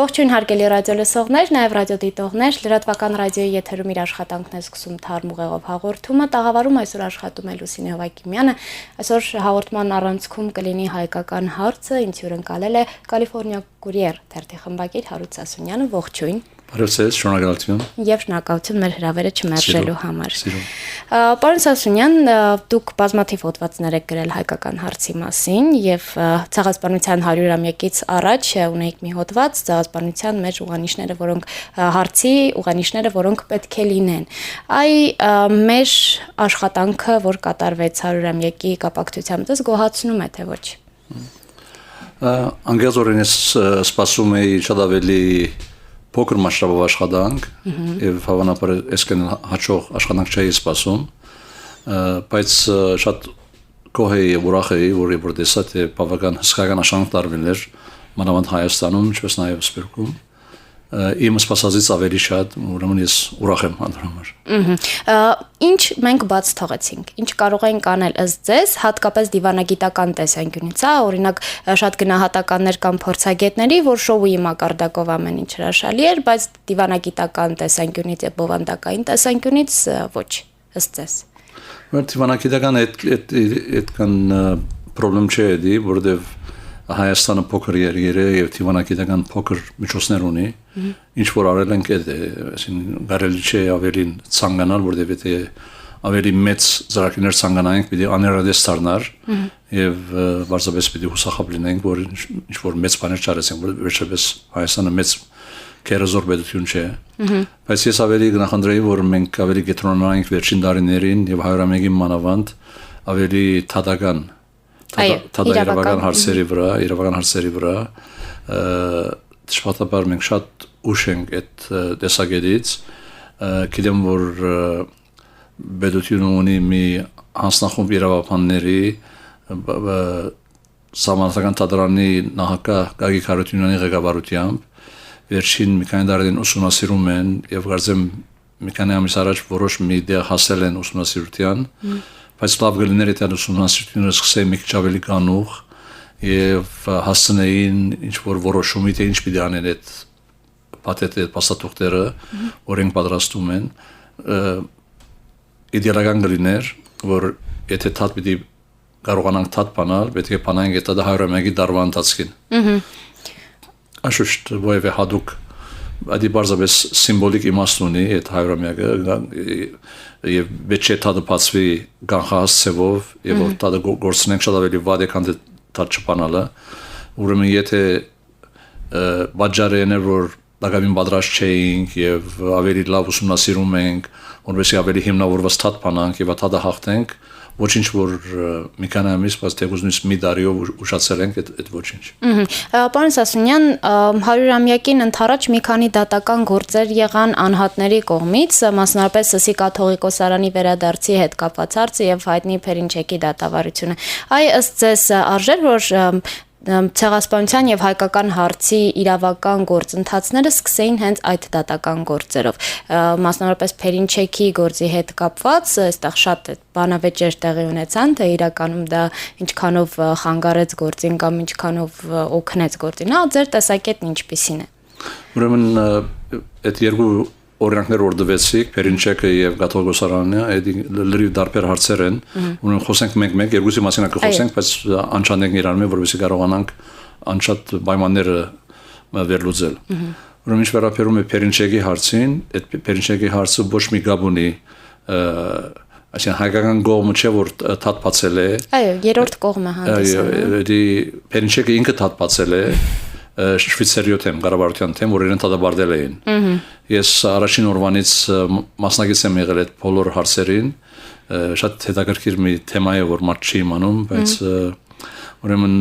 Ողջույն հարգելի ռադիոլսողներ, նաև ռադիոդիտողներ, լրատվական ռադիոյի եթերում իր աշխատանքն է սկսում Թարմ ուղեղով հաղորդումը, տաղավարում այսօր աշխատում է Լուսինե Հովակիմյանը, այսօր հաղորդման առանցքում կլինի հայկական հարցը, ինձ հյուրընկալել է Կալիֆոռնիա Կուրիեր թերթի խմբագիր Հարութ Սասունյանը, ողջույն։ Բարև շնորհակալություն։ Եվ շնորհակալություն մեր հրավերը չմերժելու համար։ Պարոն Սասունյան, դուք բազմաթիվ հոդվածներ եք գրել հայկական հարցի մասին եւ ցեղասպանության 100-ամյակից առաջ ունեիք մի հոդված ցեղասպանության մեջ ուղանիշները, որոնք հարցի ուղանիշները, որոնք պետք է լինեն։ Այ մեր աշխատանքը, որ կատարվեց 100-ամյակի կապակցությամբ, դες գոհացնում է թե ոչ։ Անգազորեն սպասում էի շատ ավելի փոքր մասշտաբով աշխատանք եւ հավանաբար այսքան հաջող աշխատանք չէի սպասում, բայց շատ գոհ էի եւ ուրախ էի, որ տեսա թե բավական հսկայական աշխատանք տարվելներ մանավանդ Հայաստանում, ինչպես նաեւ Սփյուռքում, իմ սպասածից ավելի շատ, ուրեմն ես ուրախ եմ հանրամար։ Ինչ մենք բաց թողեցինք, ինչ կարող ենք անել ըստ ձեզ, հատկապես դիվանագիտական տեսանկյունից, օրինակ շատ գնահատականներ կամ փորձագետների, որ շոուի մակարդակով ամեն ինչ հրաշալի էր, բայց դիվանագիտական տեսանկյունից եւ բովանդակային տեսանկյունից ոչ, ըստ ձեզ։ Դիվանագիտական այդքան խնդրեմ չէ, որովհետեւ Հայաստանը փոքր երկիր է եւ դիվանագիտական փոքր միջոցներ ունի, ինչ որ արել ենք այդ, այսինքն կարելի չէ ավելի ցանկանալ, որովհետեւ եթե ավելի մեծ ծրագրեր ցանկանայինք, պիտի աներադես դառնար եւ բարձրապես պիտի հուսախաբ լինենք, որ ինչ որ մեծ բաներ չարեցենք, որ վերջապես Հայաստանը մեծ կերազոր պետություն չէ, բայց ես ավելի գնահատեի, որ մենք ավելի կենտրոնանանք վերջին տարիներին եւ 100-ամյակի մանավանդ ավելի թադական իրավական հարցերի վրա, դժբախտաբար մենք շատ ուշ ենք այդ տեսակետից, գիտեմ, որ պետությունը ունի մի հանձնախումբ իրավաբանների, Սահմանադրական դատարանի նախագահ Գագիկ Հարությունյանի ղեկավարությամբ, վերջին մի քանի տարիներին ուսումնասիրում են եւ կարծեմ մի քանի ամիս առաջ որոշ մի դեղ հասել են ուսումնասիրության, բայց լավ գլիներ այդ ուսումնասիրությունը սկսեին մի քիչ ավելի կանուխ եւ հասցնեին ինչ որ որոշումի թե ինչ պիտի անեն այդ պատետի փաստաթուղթերը, որոնք պատրաստում են, իդեալական գլիներ, որ եթե թաթ պիտի կարողանանք թաթ բանալ, պետք է բանանք այդ 100-ամյակի դարվա ընթացքին։ Անշուշտ որևէ հատուկ Ադի բարձրապես սիմվոլիկ իմաստ ունի այդ 100-ամյակը եւ պետք է դա բացվի կանխահաս ցևով եւ որ դա գործնենք շատ ավելի վատ է քան դա չփանալը ուրեմն եթե բաժարենը որ դակամին պատրաստ չէինք եւ ավելի լավ ուսումնասիրում ենք որովհետեւ ավելի հիմնավորված թաթ բանանք եւ դա հաղթենք ոչինչ որ մի քանի ամիս բայց թեկուզնից մի տարիով ուշացել ենք այդ ոչինչ։ Պարոն Սասունյան, 100-ամյակին ընթരാճ մի քանի դատական գործեր եղան անհատների կողմից, մասնավորապես Սսի կաթողիկոսարանի վերադարձի հետ կապված հարցը եւ հայտնի Փերինչեկի դատավարությունը։ Այ ըստ ձեզ արժեր որ ցեղասպանության եւ հայկական հարցի իրավական գործընթացները սկսեին հենց այդ դատական գործերով, մասնավորապես Փերինչեկի գործի հետ կապված, այստեղ շատ բանավեճեր տեղի ունեցան, թե իրականում դա ինչքանով խանգարեց գործին կամ ինչքանով օգնեց գործին, ձեր տեսակետն ինչպիսին է։ Ուրեմն այդ երկու օրինակներ որ դվեցիք, Փերինչեկը եւ Կաթողիկոսարանը, այդ լրիվ դարբեր հարցեր են, ուրեմն խոսենք մեկ-մեկ, երկուսի մասին կխոսենք, բայց անչափենք իրար մեջ, որովհետեւ կարողանանք անչափ պայմանները վերլուծել։ Ուրեմն ինչ վերաբերում է Փերինչեկի հարցին, այդ Փերինչեկի հարցը ոչ մի գաբ ունի, այսինքն հայկական կողմը չէ որ թաթ բացել է։ Այո, երրորդ կողմը հանդիսանում։ Այո, Փերինչեկը ինքը թաթ բացել է։ Շվիցարիո թեմ, Ղարաբաղյան թեմ, որ իրեն դադարել էին։ Ես առաջին օրվանից մասնակից եմ եղել այդ բոլոր հարցերին, շատ հետաքրքիր մի թեմա է, որ մարդ չի իմանում, բայց ուրեմն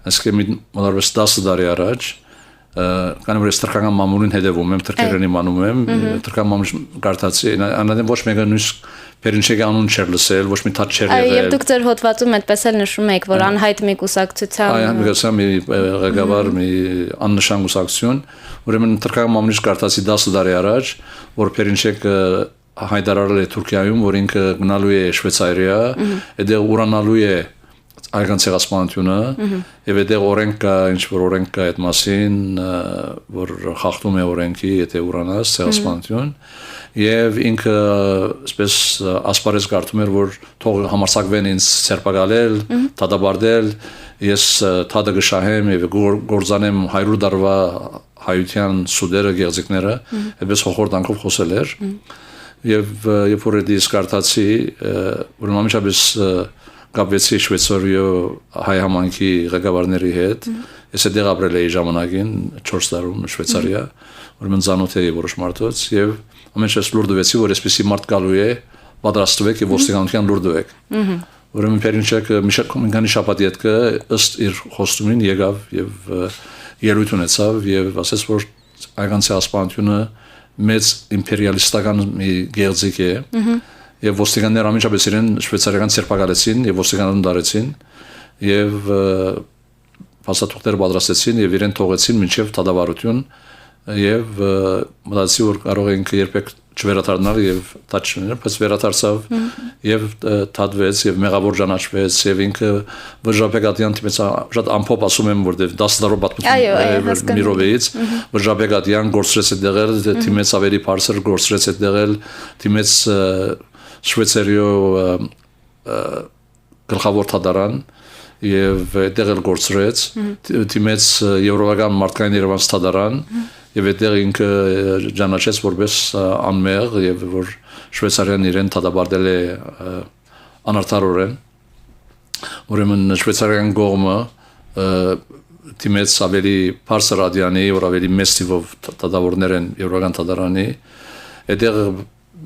այսինքն մոտավորապես 10 տարի առաջ Կանեմ որ ստրկական մամուլին հետևում եմ, թրքերն իմանում եմ, թրքական մամուլ կարդացի, անադեմ ոչ մեկը նույնիսկ Փերինչեկի անուն չէր լսել, ոչ մի թաթ չէր եղել։ Եվ դուք ձեր հոդվածում այդպես էլ նշում եք, որ անհայտ մի կուսակցության մի ղեկավար, մի աննշան կուսակցություն, ուրեմն թրքական մամուլից կարդացի 10 տարի առաջ, որ Փերինչեկը հայտարարել է Թուրքիայում, որ ինքը գնալու է Շվեյցարիա, այդտեղ ուրանալու է այգան ցեղասպանությունը եւ այդեղ օրենք կա ինչ որ օրենք կա այդ մասին որ խախտում է օրենքի եթե ուրանաս ցեղասպանություն եւ ինքը այսպես ասպարեզ կարդում էր որ թող համարսակվեն ինձ ցերպակալել դադարել ես թադը գշահեմ եւ գործանեմ 100 դարվա հայության սուդերը գեղձիկները այդպես հոխորտանքով խոսել էր եւ երբ որ դից կարդացի ուրեմն ամենից կապվեցի Շվեյցարիո հայ համայնքի ղեկավարների հետ ես այդտեղ ապրել էի ժամանակին 4 տարում Շվեյցարիա ուրեմն ծանոթ էի որոշ մարդոց եւ ամենից լուրդվեցի որ այսպեսի մարդ գալու է պատրաստվեք եւ ոստիկանության լուրդվեք ուրեմն Փերինչակը Միշակոմինգանի շաբաթի հետ ըստ իր խոստումին եկավ եւ ելույթ ունեցավ եւ ասաց որ այգան ցեղասպանությունը մեծ իմպերիալիստական մի գեղձիկ է եւ ոստիկանները ամենից իրեն շվեյցարիական ցերպակալեցին եւ ոստիկանություն դարեցին եւ փաստաթուղթեր պատրաստեցին եւ իրեն թողեցին մինչեւ դադարություն եւ մտածի որ կարող ենք երբեք չվերադառնալ եւ տաճներ բայց վերադարձավ եւ դադվեց եւ մեղավոր ճանաչվեց եւ ինքը վժապեգատյան տիմից շատ ամփոփ ասում եմ որտեւ 10 տարով պատմություն միրովեից վժապեգատյան գործրեց է դեղել տիմից ավելի բարձր գործրեց է դեղել տիմից Շվեյցարիո գլխավոր թադարան եւ դեղել գործրեց տիմից եվրոպական մարդկային Երևան թադարան եւ այդտեղ ինքը ճանաչեց որպես անմեղ եւ որ Շվեյցարիան իրեն դադարել է անարդարորեն ուրեմն շվեյցարիական կողմը դիմեց ավելի բարձր ադյանի որ ավելի մեծ թիվով դադարներ են եվրոպական դադարանի այդտեղ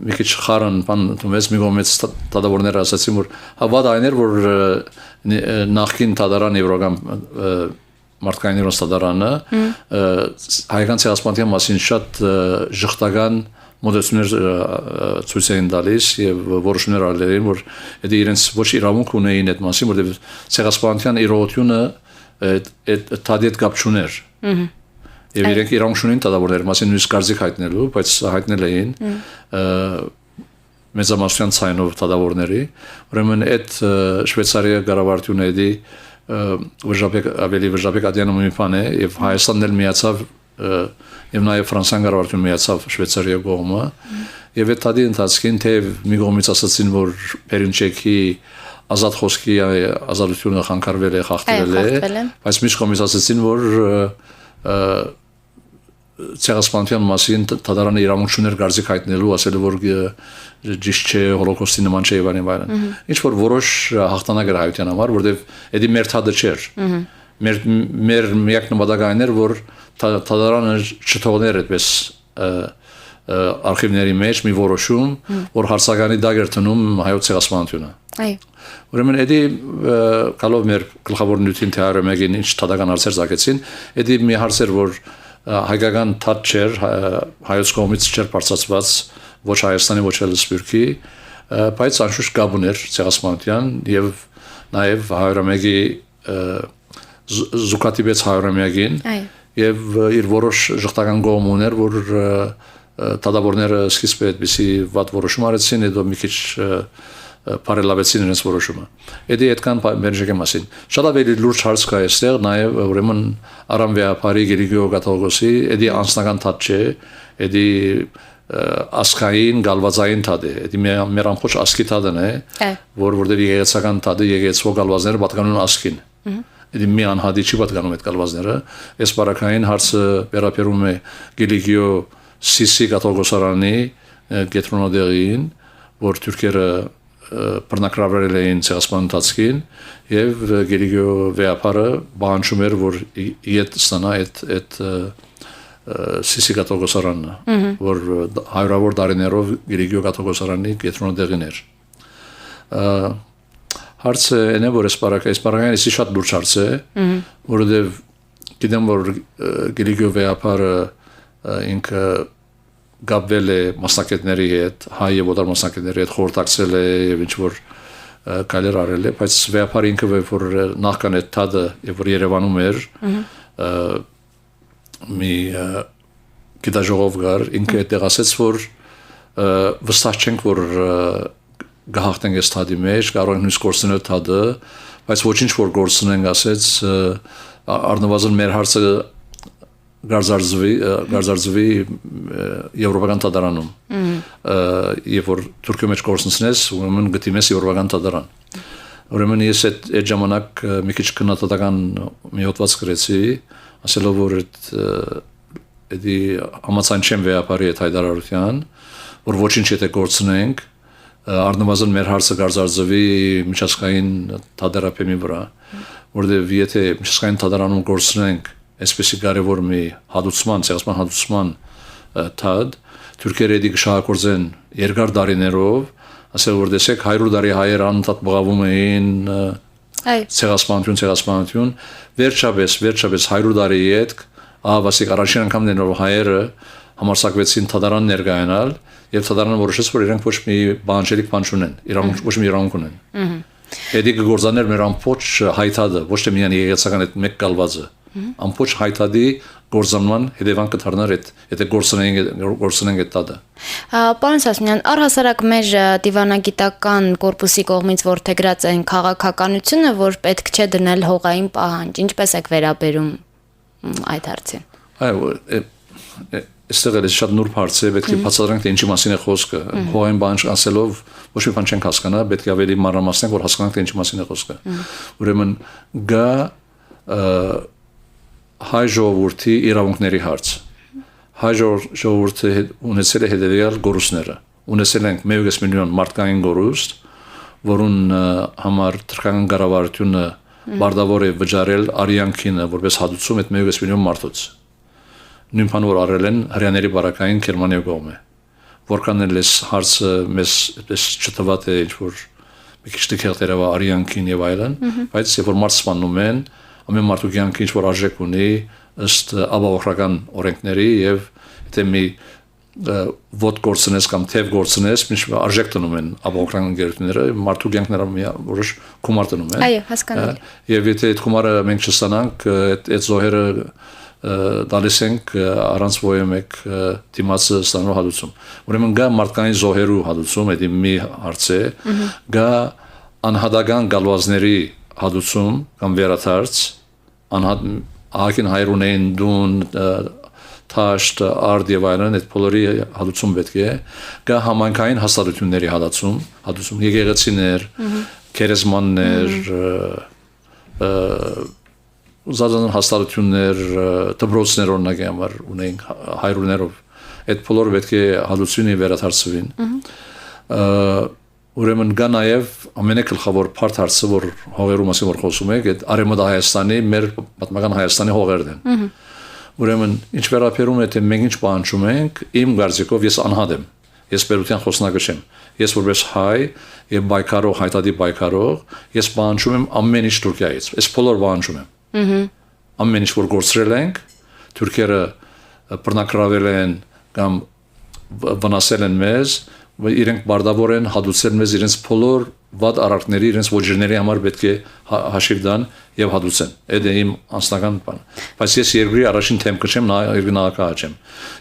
մի քիչ խարան բան դումես մի կողմից դադարները ասացին որ հավատ այներ որ նախքին դադարան եվրոպական մարդկային Երևան դադարանը հայկական ցեղասպանության մասին շատ ժխտական մոդելներ ցույց էին տալիս եւ որոշումներ արել են որ դա իրենց ոչ իրավունք ունեին այդ մասին որովհետեւ ցեղասպանության իրողությունը այդ տադիետ կապ չուներ եւ իրենք իրավունք ունեին դադարների մասին նույնիսկ կարծիք հայտնելու բայց հայտնել էին մեծամասնության ցայնով դադարների ուրեմն այդ շվեյցարիա կառավարությունը դա վժապեկ ադյանը մի բան է եւ Հայաստանն էլ միացավ եւ նաեւ Ֆրանսիան կառավարությունը միացավ Շվեյցարիա կողմը եւ այդ տադի ընթացքին թե մի կողմից ասացին որ Փերինչեկի ազատ խոսքի ազատությունը խանգարվել է խախտվել է բայց մյուս կողմից ասացին որ ցեղասպանության մասին դադարանը իրավունք ուներ կարծիք հայտնելու ասել որ ճիշտ չէ հոլոկոստի նման չէ եւ այլն ինչ որ որոշ հաղթանակ էր հայության համար որովհետեւ դա մեր թադը չէր մեր միակ նպատակն էր որ դադարանը չթողներ այդպես արխիվների մեջ մի որոշում որ հարցականի դագեր տնում հայոց ցեղասպանությունը ուրեմն դա կալով մեր գլխավոր նյութին թե հայրամեգին ինչ թադական հարցեր զակեցին դա մի հարց էր որ հայկական թադ չէր հայոց կողմից չէր բարձրացված ոչ Հայաստանի ոչ էլ Սփյուռքի բայց անշուշտ կապ ուներ ցեղասպանության եւ նաեւ հայրամեգի զուգատիբեց հայրամեգին եւ իր որոշ ժխտական կողմ ուներ որ դադարները սկիզբը այդպիսի վատ որոշում արեցին հետո մի քիչ բարելավեցին իրենց որոշումը։ Դա այդքան Փերինչեկի մասին։ Շատ ավելի լուրջ հարց կա այստեղ նաև ուրեմն Արամ Վեհապարի Գերիգիո Կաթողիկոսի դա անձնական թադ չէ, դա ասկային գալվածային թադ է։ Դա մեր ամբողջ ասկի թադն է, որտեղ եկեղեցական թադը եկեղեցվո գալվածները պատկանում են ասկին։ Դա մի անհատի չի պատկանում այդ գալվածները։ Այս բարակային հարցը վերաբերում է Գերիգիո Սիսի Կաթողիկոսարանի գետրոնադերին, որ թուրքերը բռնակրավել էին ցեղասպանության եւ Գերիգիո Վեհապարը բանջում էր որ իդ ստանա այդ Սիսի Կաթողիկոսարանը որ հարյուրավոր տարիներով Գերիգիո Կաթողիկոսարանի կենտրոնադեղին էր հարցը այն է որ այս շատ լուրջ հարց է որովհետեւ գիտեմ որ Գերիգիո Վեհապարը ինքը գաբվել է մասնակիցների հետ, հայ եւ օտար մասնակիցների հետ խորհրդակցել է եւ ինչ որ կալեր արել է, բայց Վեհապարը ինքը որ նախքան այդ թադը եւ որ Երևանում էր մի գիտաժողով գար, ինքը այդտեղ ասաց որ վստահ չենք որ գահախտենք այս թադի մեջ, կարող ենք նույնիսկ կորցնել թադը, բայց ոչինչ որ գործնենք ասեց առնվազն մեր հարցը գարձարձվի եվրոպական տադարանում եւ որ Թուրքիո մեջ գործնես ուրեմն գտիմես եվրոպական տադարան ուրեմն ես այդ ժամանակ մի քիչ քննադատական մի հոդված գրեցի ասելով որ էդի համացան չեմ վեապարի այդ հայտարարության որ ոչինչ եթե գործնենք առնվազն մեր հարցը գարձարձվի միջազգային տադարապեմի վրա որովհետեւ եթե միջազգային տադարանում գործնենք այսպեսի կարևոր մի հադուցման, ցեղասպան հադուցման թադ Թուրքերը դի կշահագործեն երկար դարիներով, ասել որ դեսեք 100 տարի հայեր անընդհատ բղավում էին ցեղասպանություն, վերջապես 100 տարի հետ, ավասիկ առաջին անգամն են որ հայերը համարձակվեցին թադարան ներկայանալ եւ թադարանը որոշեց որ իրենք ոչ մի բանջերիկ բան չունեն, ոչ մի իրանք ունեն։ Էդի գործաներ մեր ամբողջ հայտադը, ոչ թե միայն եկեղեցական այդ մեկ կալվածը ամբողջ հայտադի գործանման հետևանքը դառնար եթե գործնենք այդ տադը։ Պարոն Սասունյան, առհասարակ մեր դիվանագիտական կորպուսի կողմից որդեգրած այն քաղաքականությունը, որ պետք չէ դնել հողային պահանջ, ինչպես եք վերաբերում այդ հարցին։ Այո, այստեղ էլ շատ նուրբ հարց է, պետք է բացատրենք թե ինչի մասին է խոսքը։ Հողային պահանջ ասելով ոչ մի բան չենք հասկանա, պետք է ավելի մանրամասնենք, որ հասկանանք թե ինչի մասին է խոսքը։ Ուրեմն գա հայ ժողովրդի իրավունքների հարց։ Հայ ժողովուրդը ունեցել է հետևյալ գորուստները։ Ունեցել ենք 1 միլիոն մարդկային գորուստ, որուն համար թրքական կառավարությունը բարդավոր է վճարել արյանքինը, որպես հատուցում այդ 1 միլիոն մարդուց։ Նույն բանը որ արել են հрьяաների բարակային Գերմանիա կողմը։ Որքան էլ էս հարցը մեզ այդպես չթվաց է ինչ որ մի քիչ դեպի արյանքին եւ այլն, բայց երբ որ մարդ սպանում են ամեն մարդու կյանքը ինչ որ արժեք ունի ըստ ապահովական օրենքների եւ եթե մի ոտ գործնես կամ թեև գործնես ինչ արժեք տնում են ապահովական ընկերությունները մարդու կյանքները որոշ գումար տնում են։ Այո, հասկանալի։ Եվ եթե այդ գումարը մենք չստանանք այդ զոհերը դալիս ենք առանց ոյեմեք դիմացը ստանալու հատուցում։ Ուրեմն գա մարդկային զոհերու հատուցում, դա մի հարց է, գա անհատական գալվածների հատուցում կամ վերաթարց անհատ ահագին հայր ունեն դուն թաշտ արդ եւ այլն այդ բոլորի հատուցում պետք է գա համայնքային հաստատությունների հատուցում եկեղեցիներ քերեզմաններ զազան հաստատություններ դպրոցներ օրինակի համար ունենք հայրուներով այդ բոլորը պետք է հատուցվին վերաթարցվին Ուրեմն գա նաև ամենակլխավոր բարդ հարցը որ հողերու մասին որ խոսում եք այդ արևմտա Հայաստանի մեր պատմական Հայաստանի հողերն են Ուրեմն ինչ վերաբերում է թե մենք ինչ պահանջում ենք իմ գարձիկով ես անհատ եմ ես պետության խոսնակը չեմ ես որպես հայ եւ բայկարող հայտարարի բայկարող ես պահանջում եմ ամեն ինչ Թուրքիայից ես բոլոր պահանջում եմ ամեն ինչ որ գործրել ենք թուրքերը բռնակրավել են կամ վնասել են մեզ իրենք բարդավոր են հատուցել մեզ իրենց բոլոր վատ արարքների իրենց ոչերների համար պետք է հաշիվ տան եւ հատուցեն դա իմ անձնական բան բայց ես երկրի առաջին թեմքը չեմ երկրի նախագահ չեմ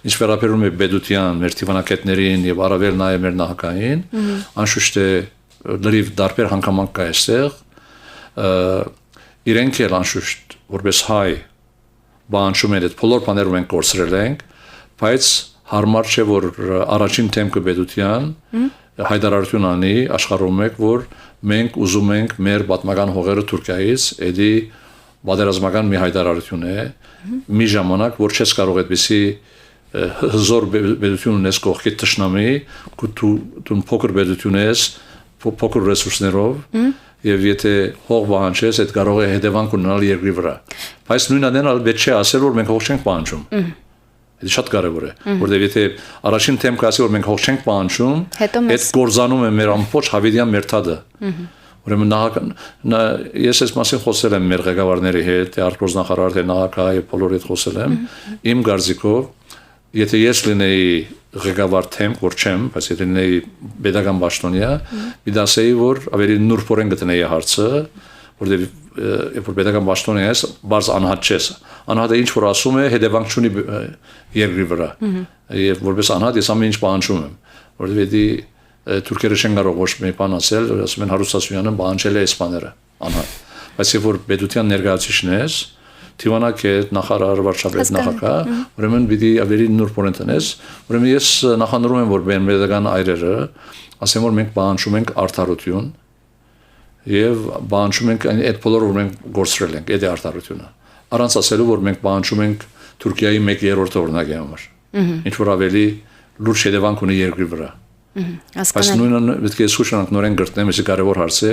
ինչ վերաբերում է պետության մեր դիվանագետներին եւ առավել նաեւ մեր նախագահին անշուշտ է լրիվ դարբեր հանգամանք կա այստեղ իրենք էլ անշուշտ որպես հայ բանջում են այդ բոլոր բաները մենք կորցրել ենք բայց հարմար չէ որ առաջին թեմքը պետության հայտարարություն անի աշխարհում եք որ մենք ուզում ենք մեր պատմական հողերը Թուրքիայից էդի պատերազմական մի հայտարարություն է մի ժամանակ որ չես կարող այդպեսի հզոր պետություն ունես կողքի տշնամի դու փոքր պետություն ես փոքր ռեսուրսներով եւ եթե հող բանջես այդ կարող է հետևանք ունենալ երկրի վրա բայց նույնն էլ պետք չէ ասել որ մենք հող չենք բանջում Դա շատ կարևոր է, որովհետև եթե առաջին թեմքը ասի որ մենք հող չենք պահանջում, այդ գործանում է մեր ամբողջ հավիդյան մեր թադը։ Ուրեմն ես այս մասին խոսել եմ մեր ղեկավարների հետ, արտգործնախարար թե նախագահի բոլորի հետ խոսել եմ, իմ գարձիկով, եթե ես լինեի ղեկավար թեմ, որ չեմ, բայց եթե լինեի pedagogan պաշտոնյա, մի դասեի որ ավելի նուրբորեն գտնեի հարցը, որովհետև երբ որ pedagogan պաշտոնյա ես, բարձ անհատ չես։ Անհատը ինչ որ ասում է, հետևանք չունի երկրի վրա։ Եվ որպես անհատ ես ամեն ինչ պահանջում եմ, որովհետև թուրքերը չեն կարող ոչ մի բան ասել, ասում են Հարուստ Սասունյանը պահանջել է այս բաները, անհատ։ բայց երբ որ պետության ներկայացուցիչն ես, Թիվանակ է նախարար վարչապետ նախագահ, ուրեմն պիտի ավելի նուրբ օրենտնես, ուրեմն ես նախանձում եմ, որ պետական այրերը, ասեմ որ մենք պահանջում ենք արդարություն եւ պահանջում ենք այդ բոլորը որ մենք գործրել ենք, այդ է արդարությունը։ Առանց ասելու, որ մենք պահանջում ենք Թուրքիայի 1/3 օրինակի համար։ Ինչ որ ավելի լուրջ հետևանք ունի երկրի վրա։ Բայց նույնը պետք է սուշանք նորեն գրտնեմ, այսի կարևոր հարց է,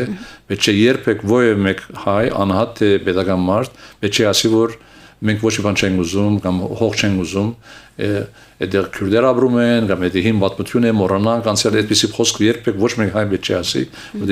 պետք է երբեք ովևէ մեկ հայ անհատ թե պետական մարդ, պետք է ասի, որ մենք ոչ մի բան չենք ուզում կամ հող չենք ուզում, այդտեղ քուրդեր ապրում են, կամ դա հիմ պատմություն է, մոռանանք, անցյալ այդպիսի խոսք երբեք ոչ մեկ հայ պետք է ասի, որ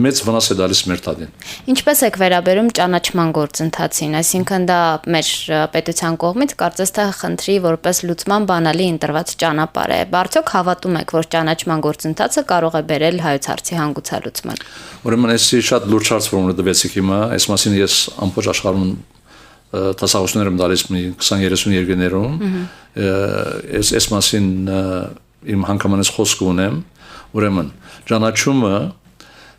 մեծ վնաս է տալիս մեր տադին։ Ինչպես եք վերաբերում ճանաչման գործընթացին, այսինքն դա մեր պետության կողմից կարծես թե խնդրի որպես լուծման բանալի ընտրված ճանապարհ է։ Արդյոք հավատում եք, որ ճանաչման գործընթացը կարող է բերել հայոց հարցի հանգուցալուծման։ Ուրեմն այսի շատ լուրջ հարց որ տվեցիք հիմա, այս մասին ես ամբողջ աշխարհում տասաղություններ եմ տալիս մի 20-30 երկրներում, այս մասին իմ հանգամանս խոսք ունեմ, ուրեմն ճանաչումը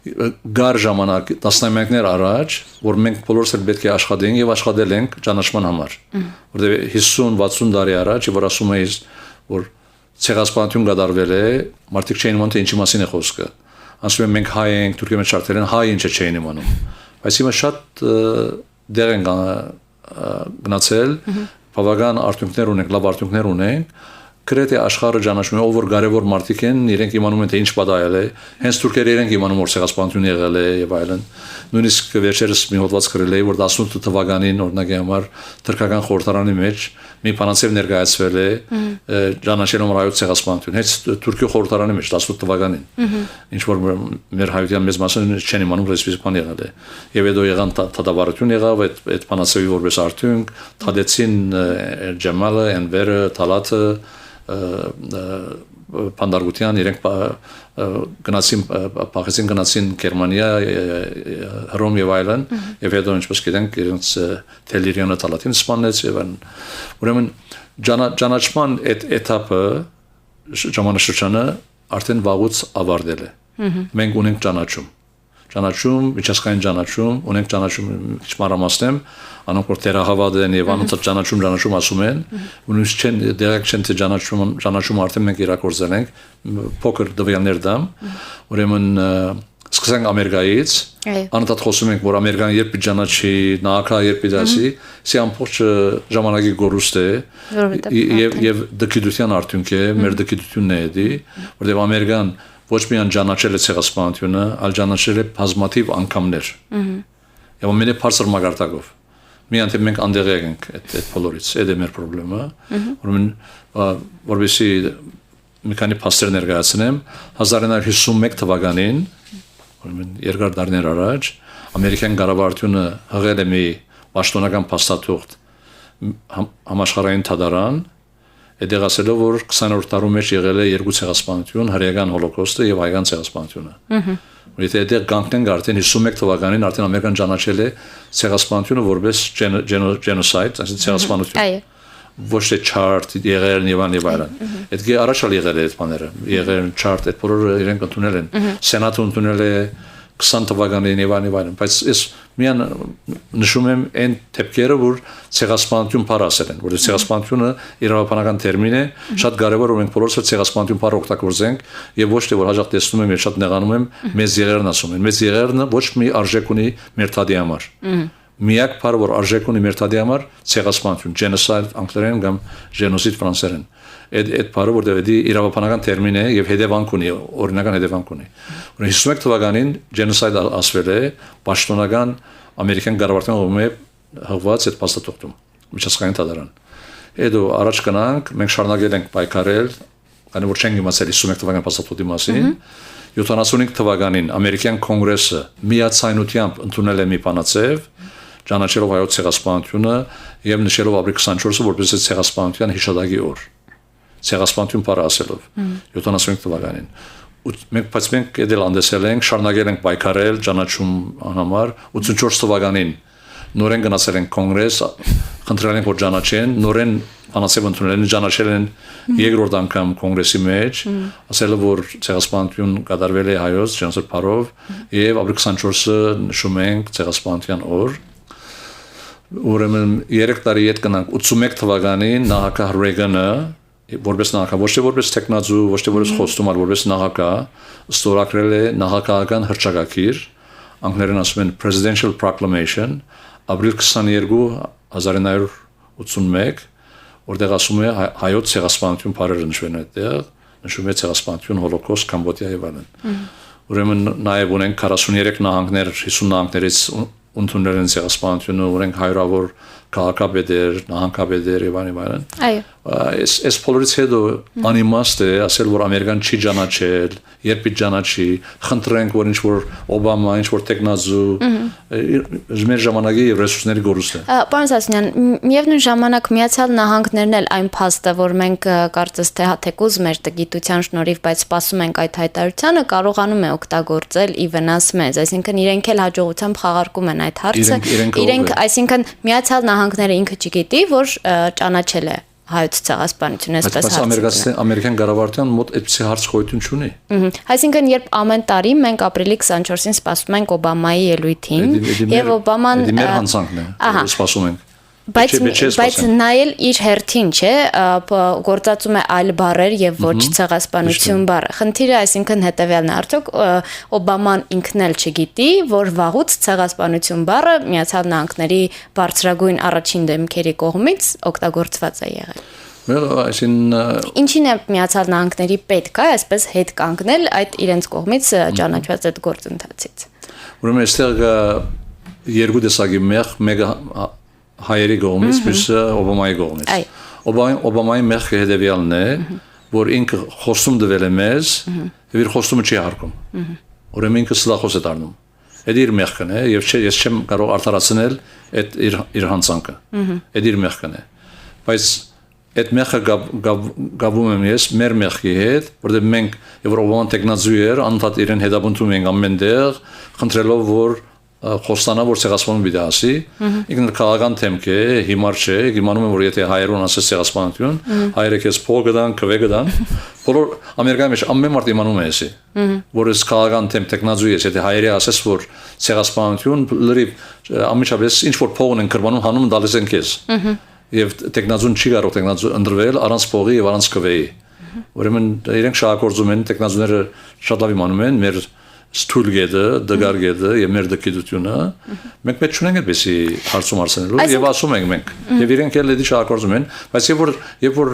գար ժամանակ տասնամյակներ առաջ, որ մենք բոլորս էլ պետք է աշխատենք եւ աշխատել ենք ճանաչման համար, որտեղ 50-60 տարի առաջ որ ասում էի, որ ցեղասպանություն կատարվել է, մարդիկ չէին իմանում թե ինչի մասին է խոսքը։ Ասում են մենք հայ ենք, Թուրքիայի մեջ շարքել են, հայ ինչը չէին իմանում։ Բայց հիմա շատ դեր են գնացել, բավական արդյունքներ ունենք, լավ արդյունքներ ունենք, գրեթե աշխարհը ճանաչում է, ով որ կարևոր մարդիկ են, իրենք իմանում են թե ինչ պատահել է, հենց թուրքերը իրենք իմանում որ ցեղասպանություն եղել է եւ այլն։ Նույնիսկ վերջերս մի հոդված գրել էի, որ 18 թվականին օրինակի համար թրքական խորհրդարանի մեջ մի բանացիվ ներկայացվել է ճանաչելով հայոց ցեղասպանություն, հենց Թուրքիո խորհրդարանի մեջ 18 թվականին։ Ինչ որ մեր հայության մեծ մասը չեն իմանում որ այսպես բան եղել է։ Եվ հետո եղան դատավարություն եղավ այդ բանացիվի որպես արդյունք, թադեցին Ջամալը, Էնվերը, Թալաթը Պանդարգության իրենք գնացին Գերմանիա, Հռոմ եւ այլն, եւ հետո ինչպես գիտենք իրենց Թելիրյանը Թալաթին սպանեց եւ այլն։ Ուրեմն ճանաչման այդ էթապը ժամանակաշրջանը արդեն վաղուց ավարտել է։ Մենք ունենք ճանաչում, միջազգային ճանաչում, ունենք ճանաչում քիչ մանրամասնեմ, անոնք որ թերահավատ են եւ անոնց ճանաչում ասում են, ունից չեն դերակ չեն թե ճանաչում արդեն մենք իրակորձել ենք, փոքր դվյաններ դամ, ուրեմն սկսենք Ամերիկայից, անընդհատ խոսում ենք որ Ամերիկան երբ ճանաչի, ՆԱԱԿ-ը երբ դասի, սի ամբողջ ժամանակի գորուստ է եւ դկիդության արդյունք է, մեր դկիդությունն է դա, որտեղ Ամերիկան ոչ միայն ճանաչել է ցեղասպանությունը, այլ ճանաչել է բազմաթիվ անգամներ։ Եվ ամենը բարձր մակարդակով։ Միայն թե մենք անդեղ ենք այդ բոլորից, այդ է մեր խնդրումը, ուրեմն որովհետեւ մի քանի փաստեր ներկայացնեմ, 1951 թվականին, ուրեմն երկար տարիներ առաջ, ամերիկյան կառավարությունը հղել է մի պաշտոնական փաստաթուղթ համաշխարհային թադարան Այդեղ ասելով որ 20-րդ դարում մեջ եղել է երկու ցեղասպանություն, հրեական հոլոկոստը եւ հայկական ցեղասպանությունը։ Որովհետեւ այդեղ կանգնենք արդեն 51 թվականին արդեն ամերիկան ճանաչել է ցեղասպանությունը որպես genocide, այսինքն ցեղասպանություն։ Ոչ թե chart եղել եւ այլն։ Այդ առաջալ եղել է այդ բաները։ Եղել chart այդ բոլորը իրենք ընդունել են։ Սենատը ընդունել է 20 թվականին եւ այլն, բայց ես միան նշում եմ այն դեպքերը, որ ցեղասպանություն բառ ասել են, որ ցեղասպանությունը իրավաբանական տերմին է, շատ կարեւոր է որ մենք բոլորս ցեղասպանություն բառը օգտագործենք եւ ոչ թե որ հաջող տեսնում եմ եւ շատ նեղանում եմ, մեծ եղերն ասում են, մեծ եղերն ոչ մի արժեք ունի մեր թադի համար։ Միակ բառը որ արժեք ունի մեր թադի համար ցեղասպանություն, genocide անգլերեն կամ genocide ֆրանսերեն։ Այդ բառը որտեղ դա իրավաբանական տերմին է եւ հետևանք ունի, օրինական հետևանք ունի։ Ուրեմն 51 թվականին genocide ասվել է պաշտոնական ամերիկյան կառավարության կողմից հղված այդ փաստաթղթում, միջազգային թադարան։ Հետո առաջ գնանք, մենք շարունակել ենք պայքարել, քանի որ չենք իմացել 51 թվականի փաստաթղթի մասին։ 75 թվականին ամերիկյան կոնգրեսը միացայնությամբ ընդունել է մի բանացև ճանաչելով հայոց ցեղասպանությունը եւ նշելով ապրիլ 24-ը որպես ցեղասպանության հիշատակի օր։ Ցեղասպանություն բառը ասելով 75 թվականին։ Մենք դել անդեսել ենք, շարունակել ենք պայքարել ճանաչում համար 84 թվականին նորեն գնացել ենք կոնգրես, խնդրել ենք որ ճանաչեն, նորեն բանասեւ ընդունել են ճանաչել են երկրորդ անգամ կոնգրեսի մեջ ասել որ ցեղասպանություն կատարվել է հայոց ճանաչելով եւ ապրիլ 24-ը նշում ենք ցեղասպանության օր ուրեմն 3 տարի հետ կնանք 81 թվականին նախագահ Ռեյգանը որպես նախագահ ոչ թե որպես տեխնազու ոչ թե որպես խոստում այլ որպես նախագահ ստորագրել է նախագահական հռչակագիր անգլերեն ասում են presidential proclamation ապրիլ 22 1981 որտեղ ասում է հայոց ցեղասպանություն բարերը նշվում է այդտեղ նշվում է ցեղասպանություն հոլոկոստ կամբոդիա եւ այլն ուրեմն նաեւ ունենք 43 նահանգներ 50 նահանգներից ընդունել են ցեղասպանությունը ունենք հայրավոր քաղաքապետեր նահանգապետեր եւ այլն այո այս բոլորից հետո անիմաստ է ասել որ ամերիկան չի ճանաչել երբ ճանաչի խնդրենք որ ինչ որ օբամա ինչ որ տեխնազու մեր ժամանակի եւ ռեսուրսների գորուստ է Պարոն Սասունյան միևնույն ժամանակ Միացյալ Նահանգներն էլ այն փաստը որ մենք կարծես թե հաթեկուզ մեր գիտության շնորհիվ բայց սպասում ենք այդ հայտարարությանը կարողանում է օգտագործել ի վնաս մեզ այսինքն իրենք էլ հաջողությամբ խաղարկում են այդ հարցը իրենք այսինքն Միացյալ Նահանգները ինքը չգիտի որ ճանաչել է հայոց ցեղասպանությունը այսպես հարցը ամերիկյան կառավարության մոտ այդպիսի հարց գոյություն չունի այսինքն երբ ամեն տարի մենք ապրիլի 24-ին սպասում ենք Օբամայի ելույթին եւ Օբաման մեր հանցանքն է սպասում ենք բայց նա էլ իր հերթին չէ գործածում է այլ բառեր եւ ոչ ցեղասպանություն բառը խնդիրը այսինքն հետեւյալն է արդյոք Օբաման ինքն էլ չգիտի որ վաղուց ցեղասպանություն բառը Միացյալ Նահանգների բարձրագույն առաջին դեմքերի կողմից օգտագործված է եղել Ինչին է Միացյալ Նահանգների պետք է այսպես հետ կանգնել այդ իրենց կողմից ճանաչված այդ գործընթացից Ուրեմն այստեղ երկու տեսակի մեկը հայերի կողմից, մյուսը Օբամայի կողմից։ Օբամայի մեղքը հետևյալն է, որ ինքը խոստում տվել է մեզ, եւ իր խոստումը չի հարգում։ Ուրեմն ինքը սլախոս է դառնում։ Այդ իր մեղքն է, եւ ես չեմ կարող արդարացնել այդ իր հանցանքը։ Այդ իր մեղքն է։ Բայց այդ մեղքը գավում եմ ես մեր մեղքի հետ, որտեղ մենք եւ Օբաման տեխնազու էր, անընդհատ իրեն հետապնդում ենք ամենտեղ, խնդրելով որ խոստանա որ ցեղասպանություն պիտի ասի, ինքն քաղաքական թեմք է, հիմար չէ, իմանում եմ որ եթե հայերուն ասես ցեղասպանություն, հայերը քեզ փող կդան, քվե կդան, բոլոր Ամերիկայի մեջ ամեն մարդ իմանում է էսի, որ ես քաղաքական թեմ տեխնազու ես, եթե հայերի ասես որ ցեղասպանություն լրիվ ամիջապես ինչ որ փող ունեն կրմանում հանում դալիս են քեզ, եւ տեխնազուն չի կարող տեխնազու ընդրվել առանց փողի եւ առանց քվեի, ուրեմն իրենք շահագործում են տեխնազուները շատ լավ իմանում են մեր ստուլգեդը, դգարգեդը եւ մեր դկիտությունը մենք պետք չունենք այդպեսի հարցում արսենելու եւ ասում ենք մենք եւ իրենք էլ դի շահագործում են բայց երբ որ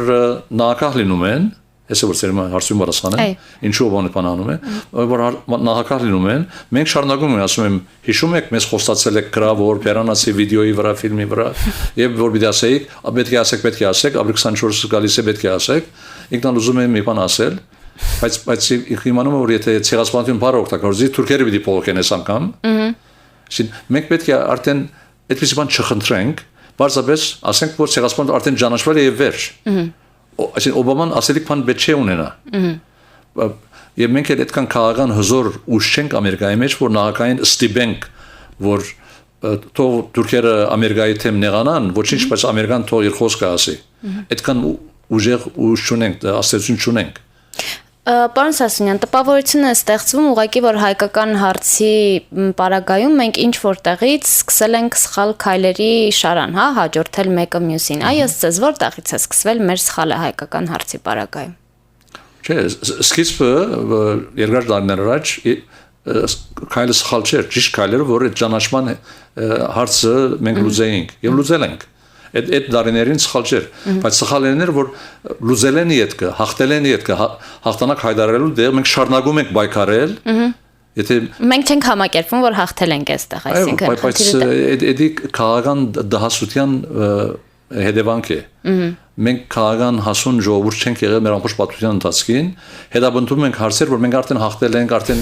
նախագահ լինում են այսը որ ծերմա հարցում պատասխանեն ինչու բանը բանանում է որ նախագահ լինում են մենք շարունակում ենք ասում եմ հիշում եք մեզ խոստացել եք գրավոր բերանացի վիդեոյի վրա ֆիլմի վրա եւ որ պիտի ասեիք պետք է ասեք ապրիլ 24-ը գալիս է պետք է ասեք ինքնան ուզում եմ մի բան ասել բայց իմանում եմ որ եթե ցեղասպանություն բառը օգտագործի թուրքերը պիտի փոխեն այս անգամ մենք պետք է արդեն այդպիսի բան չխնդրենք բարձրապես ասենք որ ցեղասպանությունը արդեն ճանաչվել է եւ վերջ այսինքն Օբաման ասելիք բան պետք չէ ունենա եւ մենք էլ այդքան քաղաքական հզոր ուժ չենք Ամերիկայի մեջ որ նախագահային ստիպենք որ թող թուրքերը Ամերիկայի թեմ նեղանան ոչինչ բայց Ամերիկան թող իր խոսքը ասի այդքան ուժեղ ուժ չունենք աստեցություն չունենք Պարոն Սասունյան, տպավորություն է ստեղծվում ուղղակի որ հայկական հարցի պարագայում մենք ինչ որտեղից սկսել ենք սխալ քայլերի շարան, հա, հաջորդել մեկը մյուսին։ Այ ըստ ձեզ որտեղից է սկսվել մեր սխալը հայկական հարցի պարագայում։ Չէ, սկիզբը երկար տարիներ առաջ քայլը սխալ չէր, ճիշտ քայլերը, որ այդ ճանաչման հարցը մենք լուծեինք եւ լուծել ենք։ Այդ դարիներին սխալ չէր, բայց սխալն էր որ լուծել են յետքը, հաղթել են յետքը, հաղթանակ հայտարարելու դեր մենք շարունակում ենք բայկարել։ Եթե մենք չենք համակերպվում որ հաղթել ենք այստեղ, այսինքն բայց էդի քաղաքական դահասության հետևանք է։ Մենք քաղաքական հասուն ժողովուրդ չենք եղել մեր ամբողջ պատմության ընթացքին, հետապնդում ենք հարցեր, որ մենք արդեն հաղթել ենք, արդեն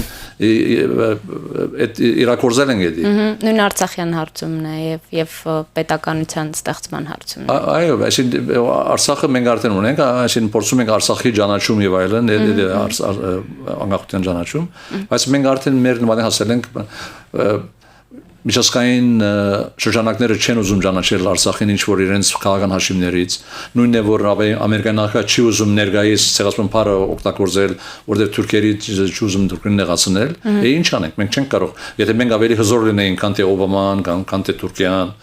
այդ իրակորձել ենք էդի։ Նույն Արցախյան հարցումն է եւ պետականության ստեղծման հարցումն է։ Այո, այսինքն Արցախը մենք արդեն ունենք, այսինքն փորձում ենք Արցախի ճանաչում եւ այլն, անկախության ճանաչում, բայց մենք արդեն մեր նման հասել ենք միջազգային շրջանակները չեն ուզում ճանաչել Արցախին ինչ որ իրենց քաղաքական հաշիվներից նույնն է որ ամերիկյան նախագահը չի ուզում ներկայիս ցեղասպան բառը օգտագործել որովհետև թուրքերի չի ուզում թուրքին նեղացնել ինչ անենք մենք չենք կարող եթե մենք ավելի հզոր լինեինք քան թե Օբաման քան թե Թուրքիան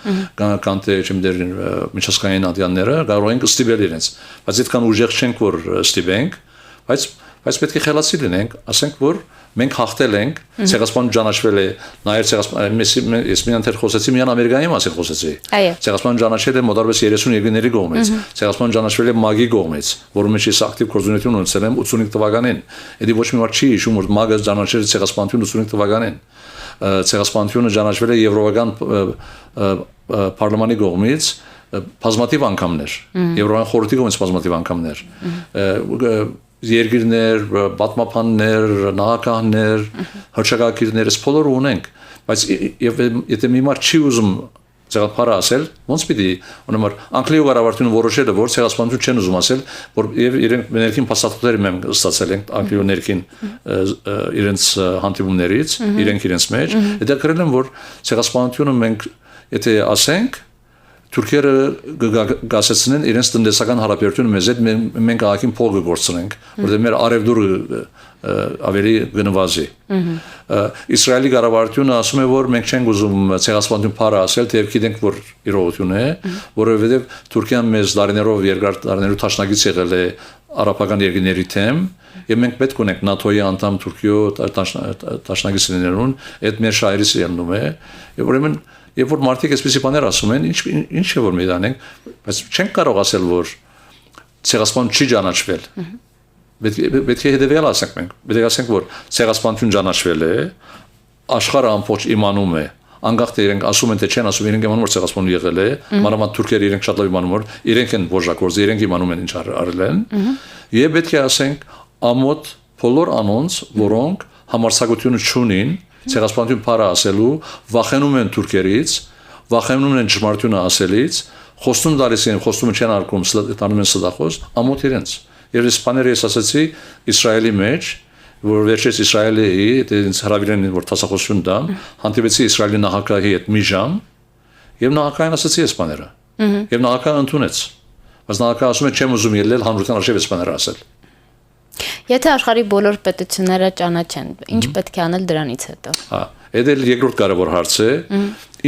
քան թե չմդեր միջազգային անդյանները կարող ենք ստիպել իրենց բայց այդքան ուժեղ չենք որ ստիպենք բայց պետք է խելացի լինենք ասենք որ մենք հաղթել ենք ցեղասպանություն ճանաչվել է նաև ցեղասպան ես մի անթեր խոսեցի միան ամերիկայի մասին խոսեցի ցեղասպանություն ճանաչել է մոտավորապես 30 երկրների կողմից ցեղասպանություն ճանաչվել է ՄԱԳ-ի կողմից որը մեջ ես ակտիվ գործունեություն ունեցել եմ 85 թվականին դա ոչ մի մարդ չի հիշում որ ՄԱԳ-ը ճանաչել է ցեղասպանություն 85 թվականին ցեղասպանությունը ճանաչվել է եվրոպական պարլամանի կողմից բազմաթիվ անգամներ եվրոպական խորհրդի կողմից բազմաթիվ անգամներ երկիրներ, պատմապաններ, նախագահներ, հռչակագիրներ, ես բոլորը ունենք, բայց եթե մի մարդ չի ուզում ցեղասպանը ասել, ոնց պիտի ունենար Անգլիայի կառավարությունը որոշել է, որ ցեղասպանություն չեն ուզում ասել, որ եւ իրենք ներքին փաստաթղթեր մենք ստացել ենք Անգլիայի ներքին իրենց հանդիպումներից, իրենց մեջ, դա գրել են, որ ցեղասպանությունը մենք եթե ասենք Թուրքերը գասեցնեն իրենց տնտեսական հարաբերությունը մեզ հետ մենք աղաքին փող գործենք որտեղ մեր արևդուրը ավելի գնվազի Իսրայելի կառավարությունը ասում է որ մենք չենք ուզում ցեղասպանություն բառը ասել թեև գիտենք որ իրողություն է որովհետև Թուրքիան մեզ դարիներով երկար դարիներով տաշնակից եղել է արաբական երկրների թեմ եւ մենք պետք ունենք ՆԱՏՕ-ի անդամ Թուրքիո տաշնակից լինելուն այդ մեր շահերից ելնում է եւ ուրեմն Եվ որ մարդիկ այսպիսի բաներ ասում են, ինչ է որ մենք անենք, բայց չենք կարող ասել որ ցեղասպան չի ճանաչվել։ Պետք է հետևյալ ասենք մենք։ Պետք է ասենք որ ցեղասպանություն ճանաչվել է, աշխարհը ամբողջ իմանում է, անկախ թե իրենք ասում են թե չեն ասում, իրենք իմանում որ ցեղասպան եղել է, մանավանդ թուրքերը իրենք շատ լավ իմանում որ իրենք են ոժակորձ, իրենք իմանում են ինչ արել են։ Եվ պետք է ասենք ամոթ բոլոր անոնց, որոնք համարձակությունը չունին ցեղասպանություն բառը ասելու վախենում են թուրքերից, վախենում են ճշմարտությունը ասելից, խոստում տալիս են, խոստումը չեն արկում, տանում են սդախոս, ամոթ իրենց։ Եվ իսպաները ես ասացի Իսրայելի մեջ, որ վերջերս Իսրայելի դից հրավիրեն որ տասախոսություն տան, հանդիպեցի Իսրայելի նախագահի հետ մի ժամ, եւ նախագահին ասացի իսպաները։ Եվ նախագահը ընդունեց։ Բայց նախագահը ասում է չեմ ուզում ելնել հանրության արժեվ իսպաները ասել։ Եթե աշխարհի բոլոր պետությունները ճանաչեն, ինչ պետք է անել դրանից հետո։ Հա, դա էլ երկրորդ կարևոր հարց է։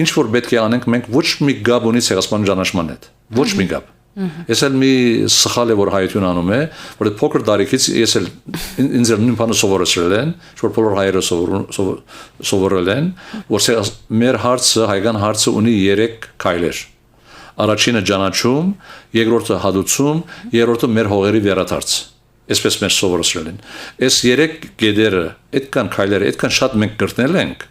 Ինչ որ պետք է անենք մենք ոչ մի գաբ ունի ցեղասպան ճանաչման հետ։ Ոչ մի գաբ։ Ես էլ մի սխալ է որ հայություն անում է, որ փոքր տարիքից ես էլ ինձ էլ նույն բանը սովորեցրել են, որ բոլոր հայերը սովորել են, որ մեր հարցը, հայկական հարցը ունի 3 քայլեր։ Առաջինը ճանաչում, երկրորդը հադուցում, երրորդը մեր հողերի վերադարձ։ Այսպես մեր սովորեցրել են։ Այս 3 գեդերը, այդքան քայլերը, այդքան շատ մենք կրտնել ենք,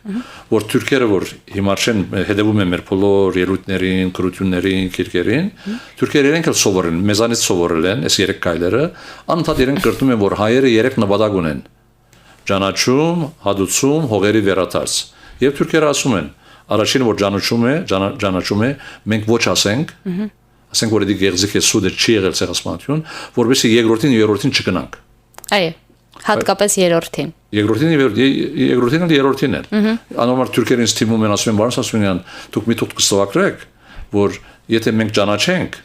որ թուրքերը որ հիմա չեն հետևում են մեր բոլոր ելույթներին, քրություններին, քիրքերին, թուրքերը իրենք էլ սովորել են, մեզանից սովորել են այս 3 քայլերը, անընդհատ իրենք կրտում են, որ հայերը 3 նպատակ ունեն. ճանաչում, հադուցում, հողերի վերադարձ։ Եվ թուրքերը ասում են, առաջինը որ ճանաչում է, մենք ոչ ասենք ասենք որ դա գեղձիկ է սուդը չի եղել ցեղասպանություն, որովհետեւ երկրորդին եւ երրորդին չկնանք։ Այո, հատկապես երրորդին։ Երկրորդին եւ երրորդին էլ։ Անորմալ թուրքերին ստիմում են ասում են բարոս Ասունյան, դուք մի թուղթ կստվակրեք, որ եթե մենք ճանաչենք,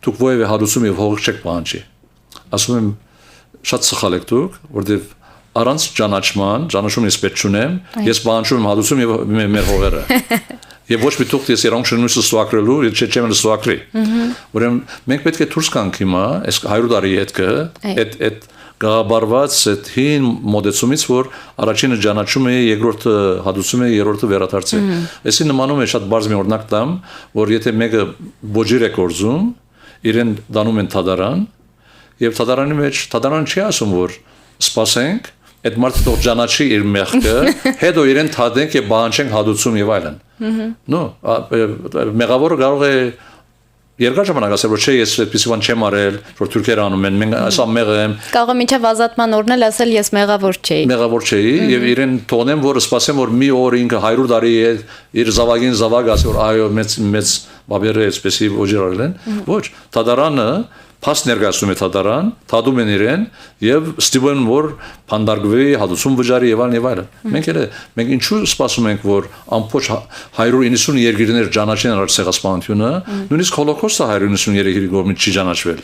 դուք ովևէ հադուցում եւ հող չեք պահանջի։ Ասում եմ շատ սխալ եք դուք, որովհետեւ առանց ճանաչումից պետք չունեմ, ես պահանջում եմ հադուցում եւ մեր հողերը։ Եվ ոչ մի թուղթ ես երանգ չնույնս ստուակրելու, չեմ ստուակրի։ Ուրեմն մենք պետք է դուրս գանք հիմա, այս 100 տարի հետքը, այդ գաղաբարված այդ հին մոդեցումից, որ առաջինը ճանաչում է, երկրորդը հադուցում է, երրորդը վերադարձ է։ Այսին նմանում է շատ բարձ մի օրինակ տամ, որ եթե մեկը բոջիր է կորզում, իրեն դանում են թադարան, եւ թադարանի մեջ թադարան չի ասում, որ սպասենք, այդ մարդը թող ճանաչի իր մեղքը, հետո իրեն թադենք եւ բանջենք հադուցում եւ այլն։ Նո, մեղավորը կարող է երկար ժամանակ ասել, որ չէ, ես այդպիսի բան չեմ արել, որ թուրքերը անում են, մենք ասա մեղը եմ։ Կարող է մինչև ազատման օրն էլ ասել ես մեղավոր չէի։ Մեղավոր չէի եւ իրեն թողնեմ, որ սպասեմ, որ մի օր ինքը 100 տարի է իր զավակին զավակ ասի, որ այո, մեծ բաբերը այսպեսի ոչր արել են։ Ոչ, թադարանը փաս ներկայացնում է թադարան, թադում են իրեն եւ ստիպում որ փանդարգվի, հադուցում վճարի եւ այլն։ Մենք ինչու սպասում ենք որ ամբողջ 190 երկիրներ ճանաչեն Արցախասպանությունը, նույնիսկ հոլոկոստը 193 երկրի կողմից չի ճանաչվել։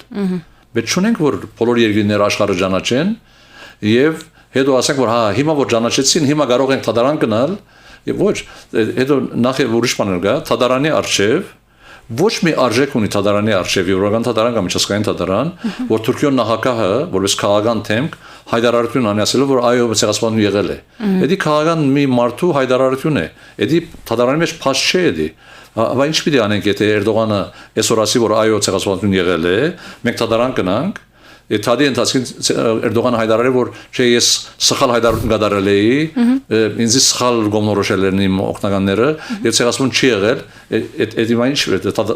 Բայց չունենք որ բոլոր երկիրները աշխարհը ճանաչեն եւ հետո ասենք որ հա հիմա որ ճանաչեցին, հիմա կարող ենք թադարան գնալ եւ ոչ, հետո նախ եւ ուրիշ բաներ կա, թադարանի արչեւ ոչ մի արժեք ունի թադարանի արչեւ եվրոպական թադարան կամ միջազգային թադարան, որ Թուրքիոն նախագահը որպես քաղաքական թեմք հայտարարություն անցյալը որ այո ցեղասպանություն եղել է։ Էդի քաղաքական մի մարդու հայտարարություն է։ Էդի թադարանի մեջ փաս չէ էդի։ Բայց ինչ պիտի անենք եթե Էրդողանը այսօր ասի որ այո ցեղասպանություն եղել է, մենք թադարան գնանք Թադի ընթացքին Էրդողանը հայտարարել որ չէ ես սխալ հայտարարություն կատարել էի, ինձ սխալ գոմնորոշել են իմ օգնականները, եւ ցեղասպան չի եղել, էդի ինչ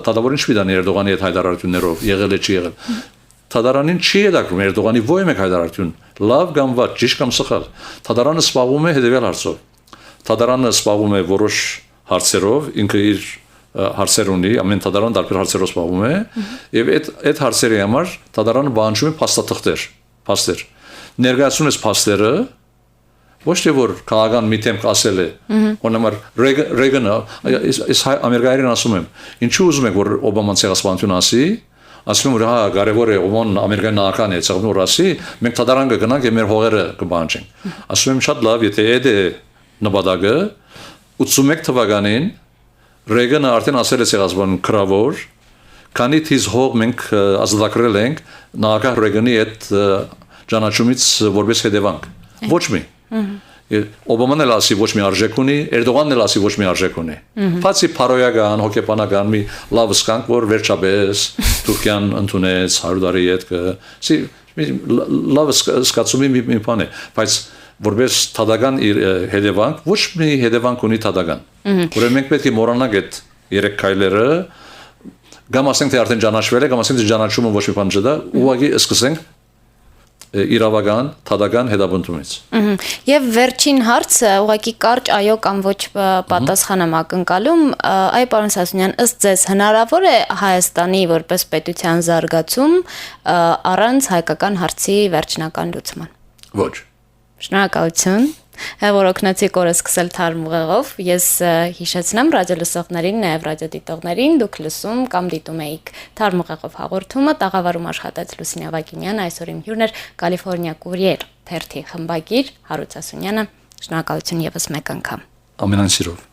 դատավորին չի դանի Էրդողանի այդ հայտարարություններով, եղել է չի եղել։ Թադարանին չի հետաքրում Էրդողանի ո՞յ մեկ հայտարարություն, լավ կամ վատ, ճիշտ կամ սխալ։ Թադարանը սպառում է հետեւյալ հարցով։ Թադարանը սպառում է որոշ հարցերով, ինքը իր հարցեր ունի, ամեն թադարան տարբեր հարցերով զբաղվում է, եւ այդ հարցերի համար թադարանը բանջում է փաստեր։ Ներկայացնում է փաստերը, ոչ թե որ քաղաքական մի թեմ ասել է, օրինակ Ռեյգանը, այս ամերիկայերին ասում եմ, ինչու ուզում եք որ Օբաման ցեղասպանություն ասի, ասում որ հա կարևոր է Օբաման ամերիկյան նախագահն է, ցեղն որ ասի, մենք թադարան կգնանք եւ մեր հողերը կբանջենք։ Ասում եմ շատ լավ, եթե այդ է նպատակը 81 թվականին Ռեյգանը արդեն ասել է ցեղասպանություն քրավոր, քանի թիզ հող մենք ազատագրել ենք նախագահ Ռեյգանի այդ ճանաչումից որպես հետևանք։ Ոչ մի։ Օբաման էլ ասի ոչ մի արժեք ունի, Էրդողանն էլ ասի ոչ մի արժեք ունի։ Բացի փարոյական, հոգեբանական մի լավ սկանք, որ վերջապես Թուրքիան ընդունեց 100 տարի հետքը։ Լավ սկացումի մի բան է, բայց որպես թադական իր հետևանք, ոչ մի հետևանք ունի թադական։ Ուրեմն մենք պետք է մոռանանք այդ երեք քայլերը, կամ ասենք թե արդեն ճանաչվել է, կամ ասենք թե ճանաչումը ոչ մի բան չդա, ուղղակի սկսենք իրավական, թադական հետապնդումից։ Եվ վերջին հարցը, ուղղակի կարճ այո կամ ոչ պատասխան եմ ակնկալում, այ պարոն Սասունյան, ըստ ձեզ հնարավոր է Հայաստանի որպես պետության զարգացում առանց հայկական հարցի վերջնական լուծման։ Ոչ։ Շնորհակալություն, որ օգնեցիք օրը սկսել թարմ ուղեղով։ Ես հիշեցնեմ ռադիոլսողներին, նաև ռադիոդիտողներին, դուք լսում կամ դիտում եք թարմ ուղեղով հաղորդումը, տաղավարում աշխատեց Լուսինե Ավագիմյան, այսօր իմ հյուրն էր Կալիֆոռնիա Courier թերթի խմբագիր Հարութ Սասունյանը։ Շնորհակալություն եւս մեկ անգամ։ Ամենայն սիրով։